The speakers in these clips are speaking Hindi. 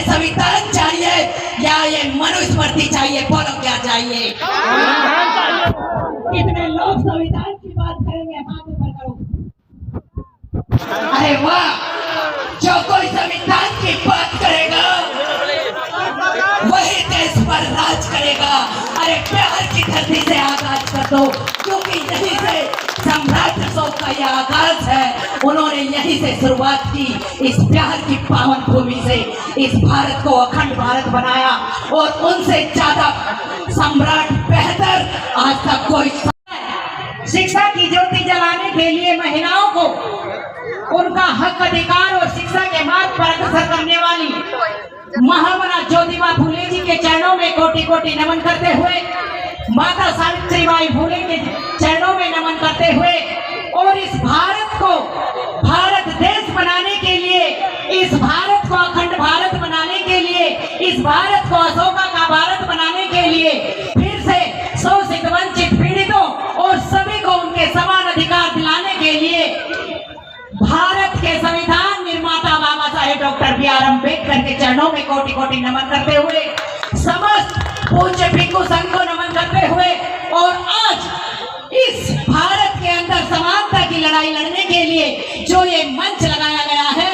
ये संविधान चाहिए या ये मनुस्मृति चाहिए? बोलो क्या चाहिए? कितने लोग संविधान की बात करेंगे? हाथ ऊपर करो। अरे वाह, जो कोई संविधान की बात करेगा वही देश पर राज करेगा। अरे प्यार की धरती से आगाज कर दो, क्योंकि यहीं से सम्राट अशोक का यह आगाज है। उन्होंने यहीं से शुरुआत की, इस प्यार की पावन भूमि से इस भारत को अखंड भारत बनाया, और उनसे ज्यादा सम्राट बेहतर आज तक कोई। शिक्षा की ज्योति जलाने के लिए महिलाओं को उनका हक अधिकार और शिक्षा के मार्ग पर अग्रसर करने वाली महामना ज्योतिबा फुले जी के चरणों में कोटि कोटि नमन करते हुए, माता सावित्रीबाई फुले के चरणों में नमन करते हुए, और इस भारत को भारत देश बनाने के लिए, इस भारत को अखंड भारत बनाने के लिए, इस भारत को अशोका का भारत बनाने के लिए फिर से शोषित वंचित पीड़ितों और सभी को उनके समान अधिकार दिलाने के लिए भारत के संविधान निर्माता बाबा साहेब डॉक्टर बी.आर. अम्बेडकर के चरणों में कोटि कोटि नमन करते हुए, समस्त पूज्य भिक्षु संघ को नमन करते हुए, और आज इस भारत के अंदर समानता की लड़ाई लड़ने के लिए जो ये मंच लगाया गया है,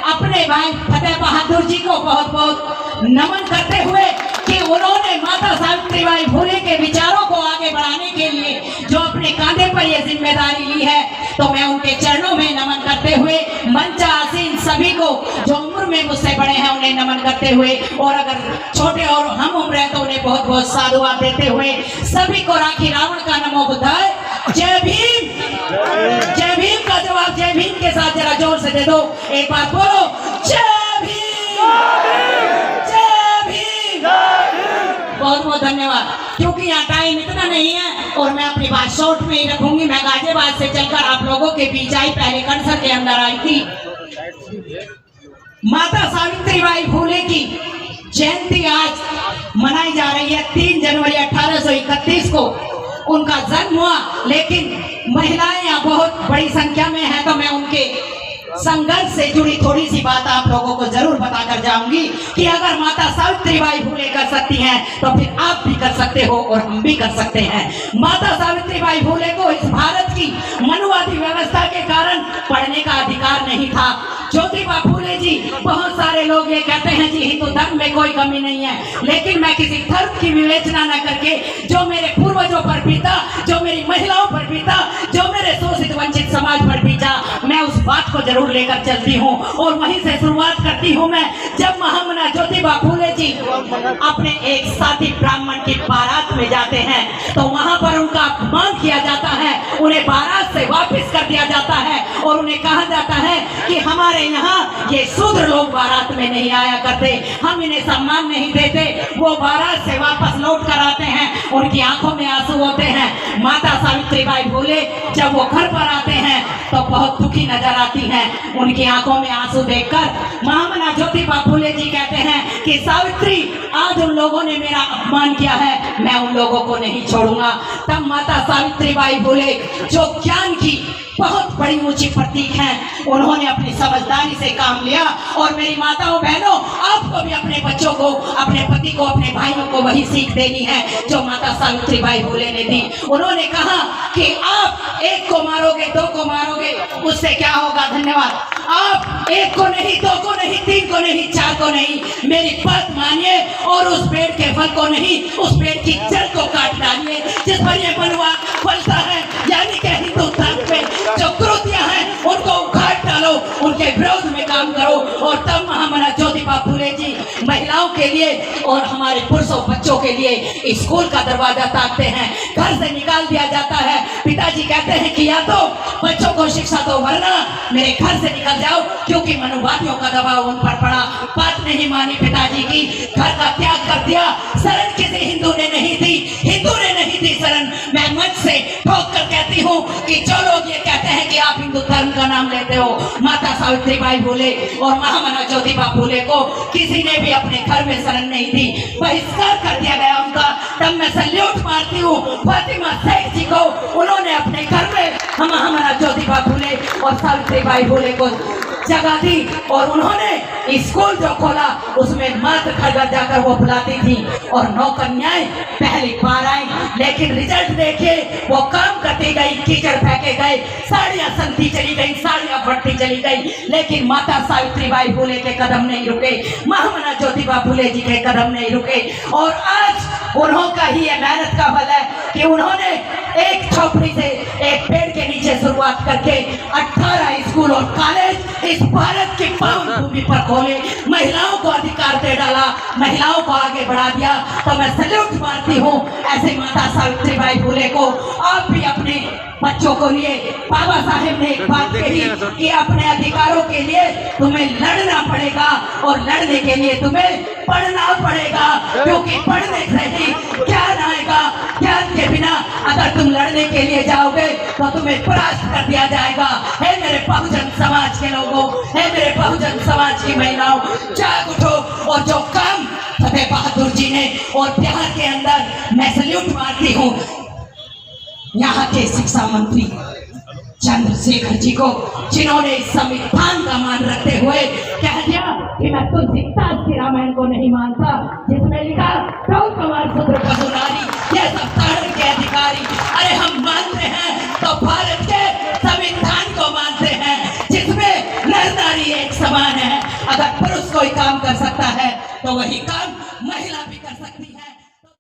अपने भाई फतेह बहादुर जी को बहुत बहुत नमन करते हुए कि उन्होंने माता सावित्रीबाई फुले के विचारों को आगे बढ़ाने के लिए जो अपने कांधे पर ये जिम्मेदारी ली है, तो मैं उनके चरणों में नमन करते हुए मंचा आसीन सभी को जो उम्र में मुझसे बड़े हैं उन्हें नमन करते हुए, और अगर छोटे और हम उम्र है तो उन्हें बहुत बहुत साधुवाद देते हुए सभी को राखी रावण का नमो बुद्धाय। जय भीम। जय भीम का जवाब जय भीम के साथ जरा जोर से दे दो, एक बार बोलो जय भीम। जय भीम। बहुत बहुत धन्यवाद। क्योंकि यहाँ टाइम इतना नहीं है और मैं अपनी बात शॉर्ट में ही रखूंगी। मैं गाजियाबाद से चलकर आप लोगों के बीच आई, पहले कंसर के अंदर आई थी। माता सावित्रीबाई फुले की जयंती आज मनाई जा रही है। 3 जनवरी 1831 को उनका जन्म हुआ, लेकिन महिलाएं यहाँ बहुत बड़ी संख्या में हैं, तो मैं उनके संघर्ष से जुड़ी थोड़ी सी बात आप लोगों को जरूर बताकर जाऊंगी कि अगर माता सावित्रीबाई फुले कर सकती हैं तो फिर आप भी कर सकते हो और हम भी कर सकते हैं। माता सावित्रीबाई फुले को इस भारत की मनुवादी व्यवस्था के कारण पढ़ने का अधिकार नहीं था। ज्योतिबा फुले जी, बहुत सारे लोग ये कहते हैं जी हिंदू धर्म में कोई कमी नहीं है, लेकिन मैं किसी धर्म की विवेचना न करके जो मेरे पूर्वजों पर बीता, जो मेरी महिलाओं पर बीता, जो मेरे शोषित वंचित समाज पर बीता, मैं उस बात को जरूर लेकर चलती हूँ। और वहीं से शुरुआत करती हूँ मैं। जब महामना ज्योतिबा फुले जी अपने एक साथी ब्राह्मण की बारात में जाते हैं तो वहां पर उनका अपमान किया जाता है, उन्हें बारात से वापस कर दिया जाता है और उन्हें कहा जाता है कि हमारे यहाँ ये शूद्र लोग बारात में नहीं आया करते, हम इन्हें सम्मान नहीं देते। वो बारात से वापस लौट कर आते हैं, उनकी आंखों में आंसू होते हैं। माता सावित्रीबाई फुले जब वो घर पर आते हैं तो बहुत दुखी नजर आती हैं। उनकी आंखों में आंसू देखकर महामना ज्योतिबा फुले जी कहते हैं कि सावित्री, आज उन लोगों ने मेरा अपमान किया है, मैं उन लोगों को नहीं छोड़ूंगा। तब माता सावित्रीबाई फुले जो ज्ञान की बहुत बड़ी ऊंची प्रतीक हैं, उन्होंने अपनी समझदारी से काम लिया। और मेरी माताओं बहनों, आपको भी अपने बच्चों को, अपने पति को, अपने भाइयों को वही सीख देनी है जो माता सावित्रीबाई फुले ने दी। उन्होंने कहा कि आप एक को मारोगे, 2 को मारोगे, उससे क्या होगा? धन्यवाद। आप 1 को नहीं, 2 को नहीं, 3 को नहीं, 4 को नहीं, मेरी बात मानिए और उस पेड़ के फल को नहीं, उस पेड़ की जड़ को काट डालिए जिस पर यह बनवा फलता है। यानी कि हिंदू धर्म में जो कुरीतियां हैं उनको उखाड़ डालो, उनके विरोध में काम करो। और तब महामना ज्योतिबा फुले जी महिलाओं के लिए और हमारे पुरुषों बच्चों के लिए स्कूल का दरवाजा ताकते हैं। घर से निकाल दिया जाता है। पिताजी कहते हैं कि या तो बच्चों को शिक्षा दो, वरना मेरे घर से निकल जाओ, क्योंकि मनुवादियों का दबाव उन पर पड़ा। बात नहीं मानी पिताजी की, घर का त्याग कर दिया। शरण किसी हिंदू ने नहीं दी, हिंदू ने नहीं दी शरण। मैं मंच से ठोक कर कहती हूँ कि जो लोग ये कहते हैं कि आप हिंदू धर्म का नाम लेते हो, माता सावित्रीबाई फुले और महामना ज्योतिबा फुले को किसी ने भी अपने घर में शरण नहीं दी, बहिष्कार कर दिया गया उनका। तब मैं सल्यूट मारती हूँ फातिमा शेख जी को, उन्होंने अपने घर में महामना ज्योतिबा फुले और सावित्रीबाई फुले को जगह दी और उन्होंने स्कूल जो खोला उसमें मर्द घर घर जाकर वो बुलाती थी और 9 कन्याएं पहली बार आई, लेकिन रिजल्ट देखिए वो काम करती गई, कीचड़ फेंके गए, साड़ियां सनती चली गई, साड़ियां फटती चली गई, लेकिन माता सावित्रीबाई फुले के कदम नहीं रुके, महामना ज्योतिबा फुले जी के कदम नहीं रुके। और आज उन्हों का ही ये मेहनत का फल है कि उन्होंने एक झोपड़ी से एक पेड़ के नीचे शुरुआत करके 18 स्कूल और कॉलेज इस भारत की पावन भूमि पर खोले, महिलाओं को अधिकार दे डाला, महिलाओं को आगे बढ़ा दिया। तो मैं सैल्यूट मारती हूँ ऐसे माता सावित्रीबाई फुले को। आप भी अपने बच्चों को लिए बाबा साहेब ने एक बात कही कि अपने अधिकारों के लिए तुम्हें लड़ना पड़ेगा और लड़ने के लिए तुम्हें पढ़ना पड़ेगा, क्योंकि पढ़ने से ही ज्ञान आएगा। ज्ञान के बिना अगर तुम लड़ने के लिए जाओगे तो तुम्हें परास्त कर दिया जाएगा। हे मेरे बहुजन समाज के लोगों, हे मेरे बहुजन समाज की महिलाओं, जाग उठो और जो काम फतेह बहादुर जी ने और बिहार के अंदर मैं सैल्यूट मारती हूँ यहाँ के शिक्षा मंत्री चंद्रशेखर जी को, जिन्होंने इस संविधान का मान रखते हुए कह दिया कि मैं तुलसीदास की रामायण को नहीं मानता जिसमें लिखा प्रभु कुमार शूद्र पशु नारी ये सब तारण के अधिकारी। अरे हम मानते हैं तो भारत के संविधान को मानते हैं जिसमें नर नारी एक समान है। अगर पुरुष कोई काम कर सकता है तो वही काम